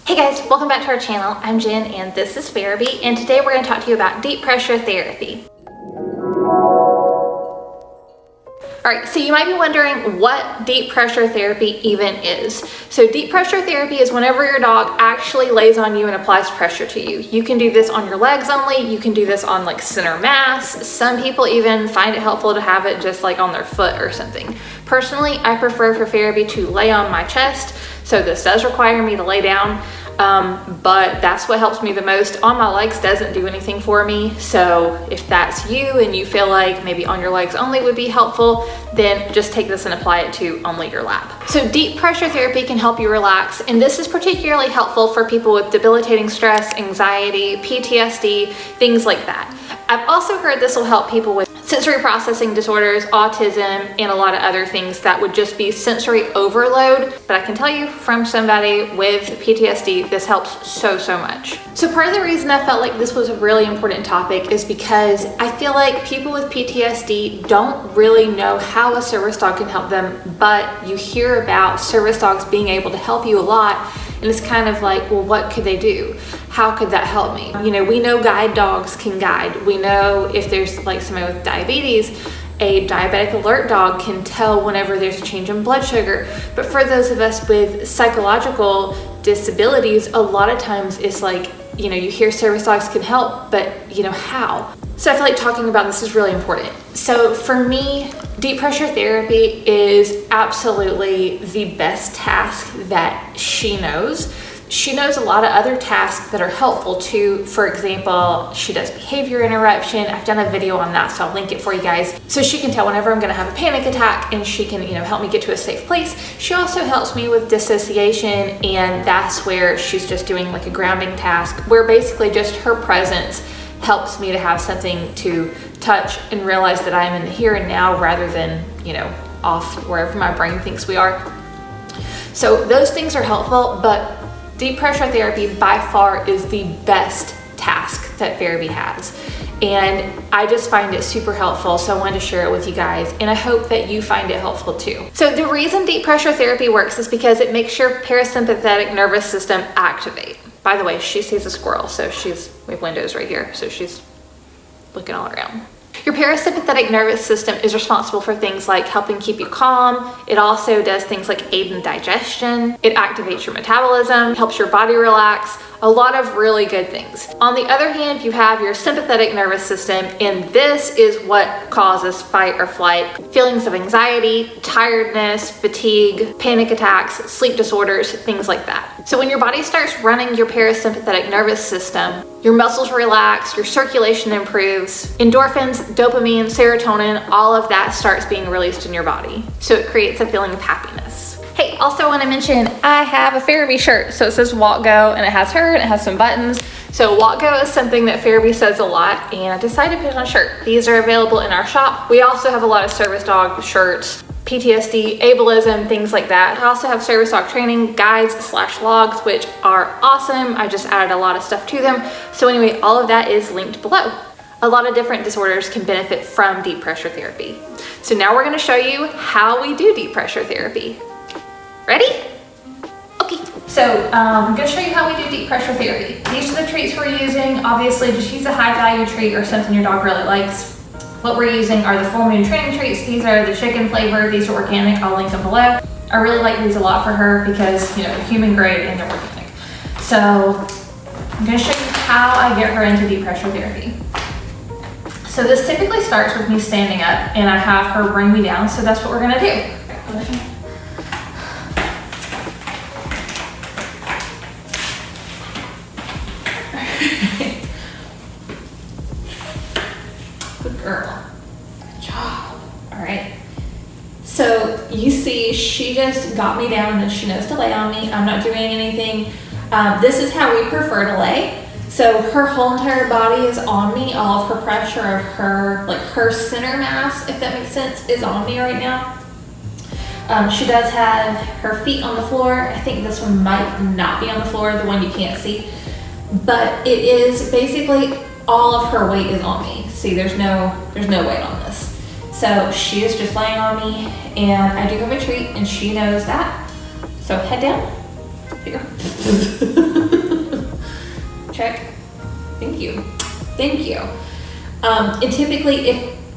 Hey guys, welcome back to our channel. I'm Jen and this is Farabee, and today we're going to talk to you about deep pressure therapy. Alright, so you might be wondering what deep pressure therapy even is. So deep pressure therapy is whenever your dog actually lays on you and applies pressure to you. You can do this on your legs only, you can do this on like center mass. Some people even find it helpful to have it just like on their foot or something. Personally, I prefer for Farabee to lay on my chest, so this does require me to lay down. But that's what helps me the most. On my legs doesn't do anything for me. So if that's you and you feel like maybe on your legs only would be helpful, then just take this and apply it to only your lap. So deep pressure therapy can help you relax, and this is particularly helpful for people with debilitating stress, anxiety, PTSD, things like that. I've also heard this will help people with sensory processing disorders, autism, and a lot of other things that would just be sensory overload. But I can tell you from somebody with PTSD, this helps so much. So part of the reason I felt like this was a really important topic is because I feel like people with PTSD don't really know how a service dog can help them, but you hear about service dogs being able to help you a lot. And it's kind of like, well, what could they do? How could that help me? You know, we know guide dogs can guide. We know if there's like somebody with diabetes, a diabetic alert dog can tell whenever there's a change in blood sugar. But for those of us with psychological disabilities, a lot of times it's like, you know, you hear service dogs can help, but you know, how? So I feel like talking about this is really important. So for me, deep pressure therapy is absolutely the best task that she knows. She knows a lot of other tasks that are helpful too. For example, she does behavior interruption. I've done a video on that, so I'll link it for you guys. So she can tell whenever I'm gonna have a panic attack, and she can, you know, help me get to a safe place. She also helps me with dissociation, and that's where she's just doing like a grounding task, where basically just her presence helps me to have something to touch and realize that I'm in the here and now rather than, you know, off wherever my brain thinks we are. So those things are helpful, but deep pressure therapy by far is the best task that Farabee has. And I just find it super helpful, so I wanted to share it with you guys, and I hope that you find it helpful too. So the reason deep pressure therapy works is because it makes your parasympathetic nervous system activate. By the way, she sees a squirrel, so we have windows right here, so she's looking all around. Your parasympathetic nervous system is responsible for things like helping keep you calm. It also does things like aid in digestion. It activates your metabolism, helps your body relax, a lot of really good things. On the other hand, you have your sympathetic nervous system, and this is what causes fight or flight, feelings of anxiety, tiredness, fatigue, panic attacks, sleep disorders, things like that. So when your body starts running your parasympathetic nervous system, your muscles relax, your circulation improves, endorphins, dopamine, serotonin, all of that starts being released in your body. So it creates a feeling of happiness. Hey, also I want to mention I have a Farabee shirt. So it says Walk Go, and it has her and it has some buttons. So Walk Go is something that Farabee says a lot, and I decided to put it on a shirt. These are available in our shop. We also have a lot of service dog shirts, PTSD, ableism, things like that. I also have service dog training guides / logs, which are awesome. I just added a lot of stuff to them. So anyway, all of that is linked below. A lot of different disorders can benefit from deep pressure therapy. So now we're going to show you how we do deep pressure therapy. Ready? Okay, so I'm going to show you how we do deep pressure therapy. These are the treats we're using. Obviously, just use a high value treat or something your dog really likes. What we're using are the full moon training treats. These are the chicken flavor. These are organic. I'll link them below. I really like these a lot for her because, you know, they're human grade and they're organic. So I'm going to show you how I get her into deep pressure therapy. So this typically starts with me standing up, and I have her bring me down. So that's what we're going to do. Good girl. Good job. All right. So you see, she just got me down, and she knows to lay on me. I'm not doing anything. This is how we prefer to lay. So her whole entire body is on me. All of her pressure of her, like her center mass, if that makes sense, is on me right now. She does have her feet on the floor. I think this one might not be on the floor, the one you can't see. But it is basically all of her weight is on me. See, there's no weight on this. So she is just laying on me, and I do have a treat, and she knows that. So head down. Here. Check. Thank you. Thank you. And typically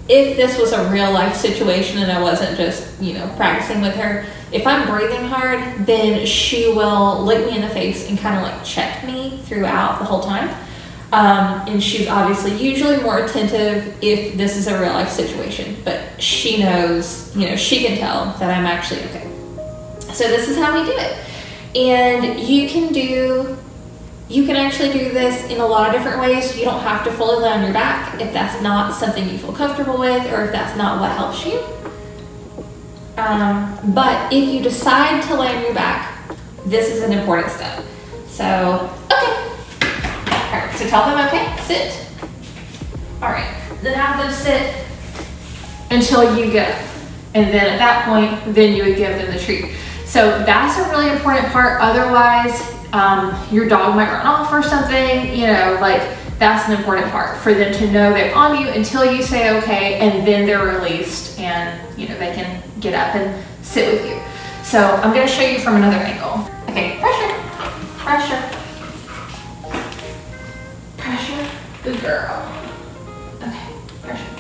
if this was a real life situation and I wasn't just, you know, practicing with her, if I'm breathing hard, then she will look me in the face and kind of like check me throughout the whole time. And she's obviously usually more attentive if this is a real life situation, but she knows, you know, she can tell that I'm actually okay. So this is how we do it. And you can actually do this in a lot of different ways. You don't have to fully lay on your back if that's not something you feel comfortable with or if that's not what helps you. But if you decide to lay on your back, this is an important step. So, okay. All right, so tell them, okay, sit. All right, then have them sit until you get up. And then at that point, then you would give them the treat. So that's a really important part. Otherwise, your dog might run off or something, you know, like that's an important part for them to know they're on you until you say okay, and then they're released and, you know, they can get up and sit with you. So I'm going to show you from another angle. Okay, pressure. Good girl. Okay, pressure.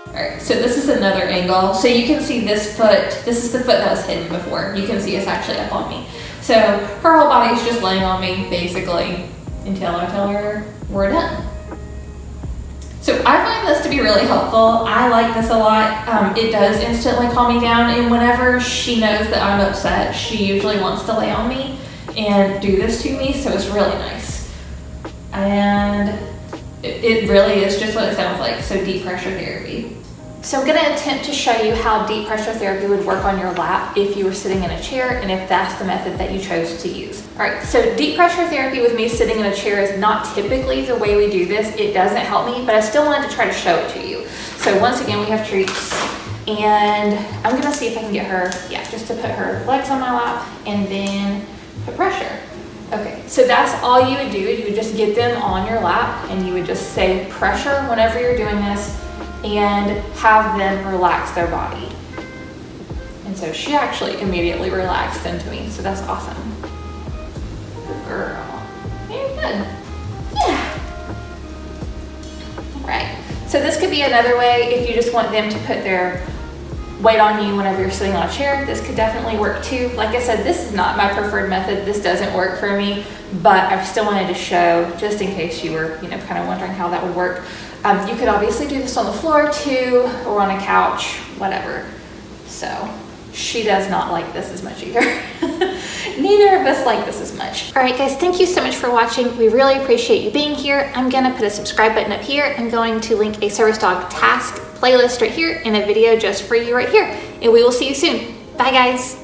Alright, so this is another angle. So you can see this foot, this is the foot that was hidden before. You can see it's actually up on me. So her whole body is just laying on me basically until I tell her we're done. So I find this to be really helpful. I like this a lot. It does instantly calm me down, and whenever she knows that I'm upset, she usually wants to lay on me and do this to me, so it's really nice. And it really is just what it sounds like, so deep pressure therapy. So I'm going to attempt to show you how deep pressure therapy would work on your lap if you were sitting in a chair and if that's the method that you chose to use. All right, so deep pressure therapy with me sitting in a chair is not typically the way we do this. It doesn't help me, but I still wanted to try to show it to you. So once again, we have treats, and I'm going to see if I can get her, just to put her legs on my lap and then put pressure. Okay, so that's all you would do. You would just get them on your lap and you would just say pressure whenever you're doing this and have them relax their body. And so she actually immediately relaxed into me, so that's awesome. Good girl. Very good. Yeah. All right, so this could be another way if you just want them to put their weight on you whenever you're sitting on a chair. This could definitely work too. Like I said, this is not my preferred method. This doesn't work for me, but I still wanted to show just in case you were, you know, kind of wondering how that would work. You could obviously do this on the floor too, or on a couch, whatever. So she does not like this as much either. Neither of us like this as much. All right, guys, thank you so much for watching. We really appreciate you being here. I'm gonna put a subscribe button up here. I'm going to link a service dog task playlist right here and a video just for you right here. And we will see you soon. Bye, guys.